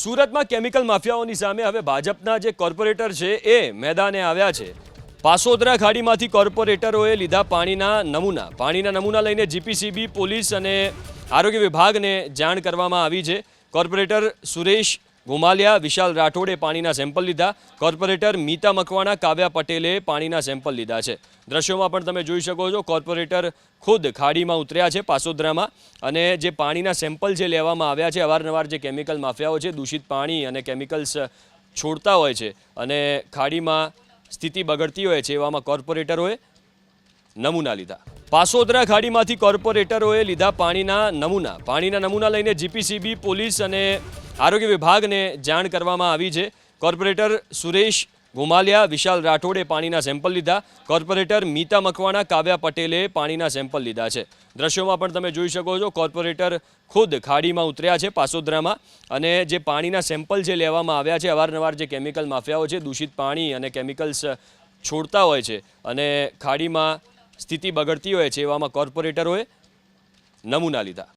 સુરતમાં કેમિકલ માફિયાઓની સામે હવે ભાજપના જે કોર્પોરેટર છે એ મેદાને આવ્યા છે। પાસોદરા ખાડીમાંથી કોર્પોરેટરોએ લીધા પાણીના નમૂના લઈને જીપીસીબી પોલીસ અને આરોગ્ય વિભાગને જાણ કરવામાં આવી છે। કોર્પોરેટર સુરેશ ગુમાલિયા, વિશાલ રાઠોડે પાણીના સેમ્પલ લીધા। કોર્પોરેટર મીતા મકવાણા, કાવ્યા પટેલે પાણીના સેમ્પલ લીધા છે। દ્રશ્યોમાં પણ તમે જોઈ શકો છો, કોર્પોરેટર ખુદ ખાડીમાં ઉતર્યા છે પાસોદરામાં, અને જે પાણીના સેમ્પલ જે લેવામાં આવ્યા છે, અવારનવાર જે કેમિકલ માફિયાઓ છે દૂષિત પાણી અને કેમિકલ્સ છોડતા હોય છે અને ખાડીમાં સ્થિતિ બગડતી હોય છે, એવામાં કોર્પોરેટરોએ નમૂના લીધા। પાસોદરા ખાડીમાંથી કોર્પોરેટરોએ લીધા પાણીના નમૂના લઈને જીપીસીબી પોલીસ અને આરોગ્ય વિભાગને જાણ કરવામાં આવી છે। કોર્પોરેટર સુરેશ ગુમાલિયા, વિશાલ રાઠોડે પાણીના સેમ્પલ લીધા। કોર્પોરેટર મીતા મકવાણા, કાવ્યા પટેલે પાણીના સેમ્પલ લીધા છે। દ્રશ્યોમાં પણ તમે જોઈ શકો છો, કોર્પોરેટર ખુદ ખાડીમાં ઉતર્યા છે પાસોદરામાં, અને જે પાણીના સેમ્પલ જે લેવામાં આવ્યા છે, અવારનવાર જે કેમિકલ માફિયાઓ છે દૂષિત પાણી અને કેમિકલ્સ છોડતા હોય છે અને ખાડીમાં સ્થિતિ બગડતી હોય છે, એવામાં કોર્પોરેટરોએ નમૂના લીધા।